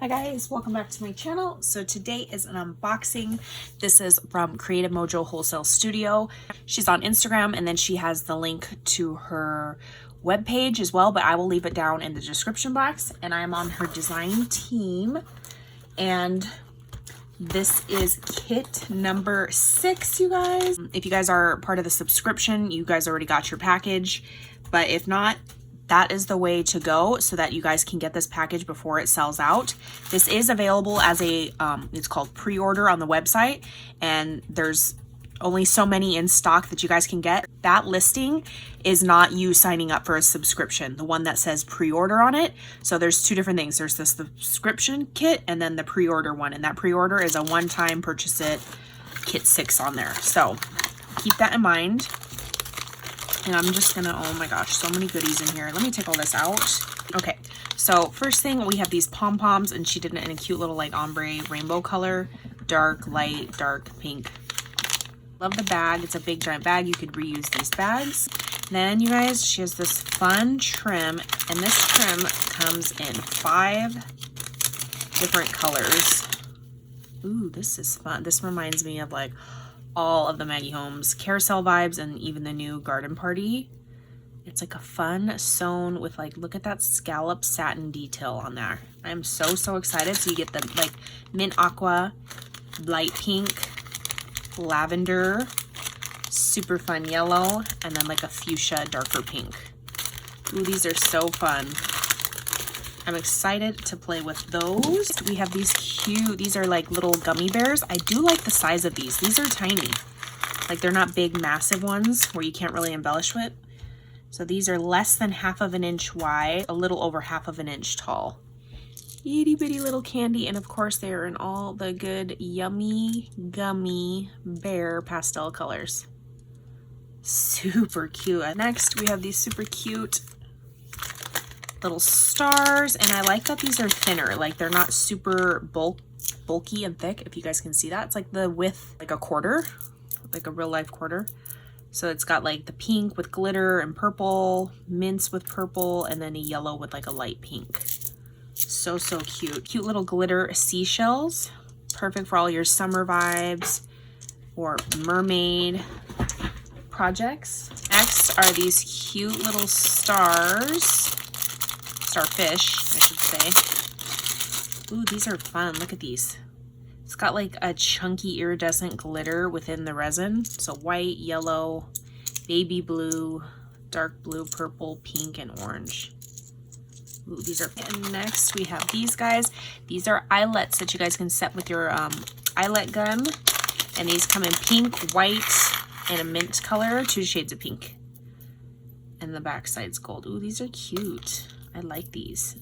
Hi guys, welcome back to my channel. So today is an unboxing. This is from Creative Mojo Wholesale Studio. She's on Instagram and then she has the link to her webpage as well, but I will leave it down in the description box. And I'm on her design team. And this is kit number 6, you guys. If you guys are part of the subscription, you guys already got your package. But if not, that is the way to go so that you guys can get this package before it sells out. This is available as a, it's called pre-order on the website, and there's only so many in stock that you guys can get. That listing is not you signing up for a subscription, the one that says pre-order on it. So there's two different things. There's the subscription kit and then the pre-order one, and that pre-order is a one-time purchase it, kit 6 on there. So keep that in mind. And I'm just gonna, oh my gosh, so many goodies in here. Let me take all this out. Okay, so first thing, we have these pom-poms, and she did it in a cute little like ombre rainbow color. Dark, light, dark pink. Love the bag. It's a big giant bag. You could reuse these bags. Then you guys, she has this fun trim, and this trim comes in 5 different colors. Ooh, this is fun. This reminds me of like all of the Maggie Holmes carousel vibes and even the new garden party. It's like a fun sewn with like, look at that scallop satin detail on there. I'm so excited. So you get the like mint aqua, light pink, lavender, super fun yellow, and then like a fuchsia darker pink. Ooh, these are so fun. I'm excited to play with those. We have these cute, these are like little gummy bears. I do like the size of these. These are tiny. Like they're not big, massive ones where you can't really embellish with. So these are less than 1/2 inch wide, a little over 1/2 inch tall. Itty bitty little candy. And of course they are in all the good yummy gummy bear pastel colors. Super cute. Next we have these super cute little stars, and I like that these are thinner, like they're not super bulky and thick. If you guys can see that, it's like the width, like a quarter, like a real life quarter. So it's got like the pink with glitter and purple, mints with purple, and then a yellow with like a light pink. So cute. Cute little glitter seashells, perfect for all your summer vibes or mermaid projects. Next are these cute little stars. Starfish, I should say. Ooh, these are fun. Look at these. It's got like a chunky iridescent glitter within the resin. So white, yellow, baby blue, dark blue, purple, pink, and orange. Ooh, these are. And next we have these guys. These are eyelets that you guys can set with your eyelet gun. And these come in pink, white, and a mint color, 2 shades of pink. And the back side's gold. Ooh, these are cute. I like these.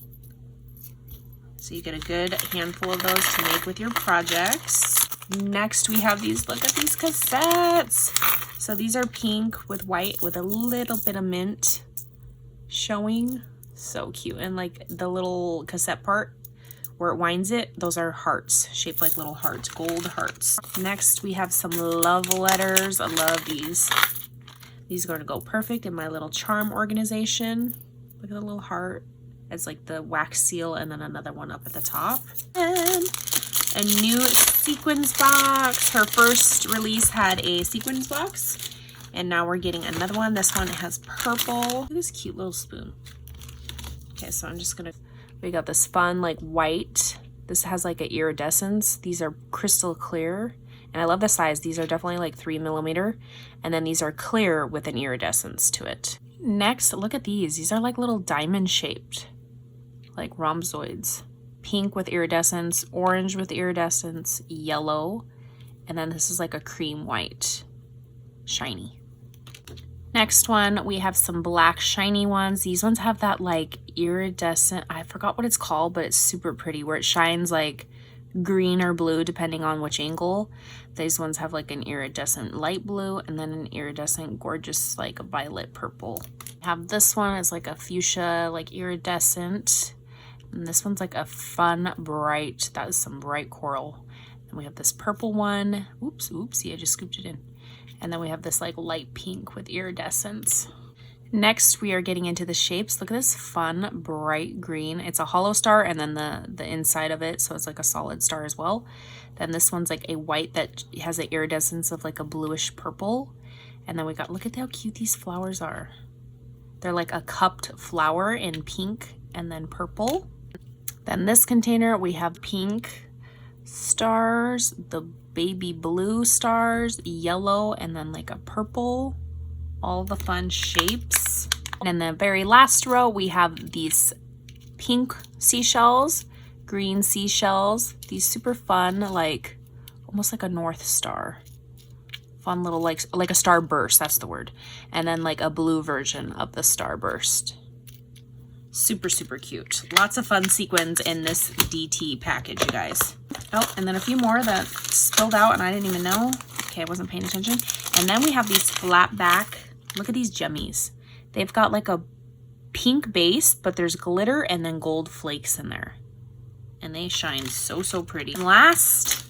So you get a good handful of those to make with your projects. Next we have these, look at these cassettes. So these are pink with white with a little bit of mint showing. So cute. And like the little cassette part where it winds it, those are hearts, shaped like little hearts, gold hearts. Next we have some love letters. I love these. These are going to go perfect in my little charm organization. Look at the little heart. It's like the wax seal and then another one up at the top. And a new sequins box. Her first release had a sequins box. And now we're getting another one. This one has purple. Look at this cute little spoon. Okay, so I'm just gonna, we got this fun like white. This has like an iridescence. These are crystal clear. And I love the size. These are definitely like 3mm. And then these are clear with an iridescence to it. Next, look at these. These are like little diamond shaped, like rhomboids. Pink with iridescence, orange with iridescence, yellow, and then this is like a cream white, shiny. Next one, we have some black shiny ones. These ones have that like iridescent, I forgot what it's called, but it's super pretty, where it shines like green or blue depending on which angle. These ones have like an iridescent light blue and then an iridescent gorgeous like violet purple. Have this one is like a fuchsia like iridescent, and this one's like a fun bright, that is some bright coral. And we have this purple one, oopsie, I just scooped it in. And then we have this like light pink with iridescence. Next, we are getting into the shapes. Look at this fun, bright green. It's a hollow star and then the inside of it, so it's like a solid star as well. Then this one's like a white that has the iridescence of like a bluish purple. And then we got, look at how cute these flowers are. They're like a cupped flower in pink and then purple. Then this container, we have pink stars, the baby blue stars, yellow, and then like a purple. All the fun shapes. And in the very last row, we have these pink seashells, green seashells, these super fun, like almost like a North Star. Fun little like a starburst, that's the word. And then like a blue version of the starburst. Super, super cute. Lots of fun sequins in this DT package, you guys. Oh, and then a few more that spilled out and I didn't even know. Okay, I wasn't paying attention. And then we have these flat back. Look at these gemmies. They've got like a pink base, but there's glitter and then gold flakes in there. And they shine so, so pretty. And last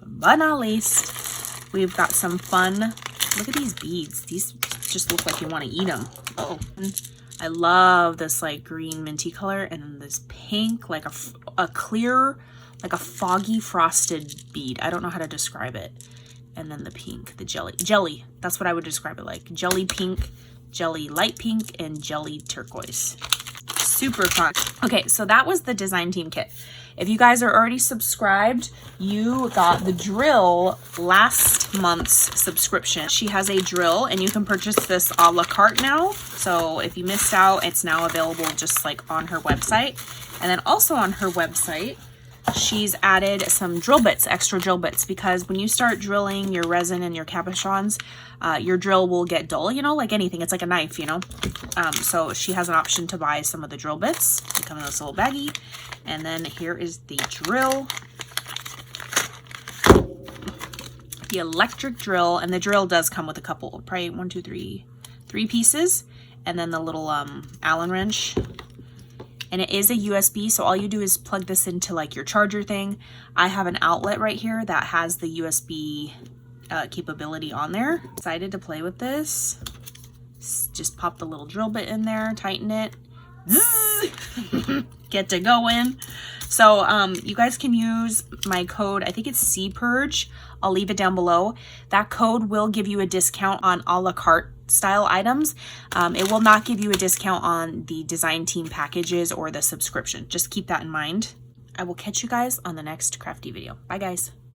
but not least, we've got some fun. Look at these beads. These just look like you want to eat them. Oh, I love this like green minty color and then this pink, like a clear, like a foggy frosted bead. I don't know how to describe it. And then the pink, the jelly. That's what I would describe it like. Jelly pink, jelly light pink, and jelly turquoise. Super fun. Okay, so that was the design team kit. If you guys are already subscribed, you got the drill last month's subscription. She has a drill and you can purchase this a la carte now. So if you missed out, it's now available just like on her website. And then also on her website, she's added some drill bits, extra drill bits, because when you start drilling your resin and your cabochons, your drill will get dull, you know, like anything. It's like a knife, you know. So she has an option to buy some of the drill bits. They come in this little baggie. And then here is the drill. The electric drill. And the drill does come with a couple, probably 1, 2, 3 pieces. And then the little Allen wrench. And it is a USB, so all you do is plug this into like your charger thing. I have an outlet right here that has the USB capability on there. Excited to play with this. Just pop the little drill bit in there, tighten it. Get to going. So you guys can use my code, I think it's CPurge. I'll leave it down below. That code will give you a discount on a la carte style items. It will not give you a discount on the design team packages or the subscription. Just keep that in mind. I will catch you guys on the next crafty video. Bye guys.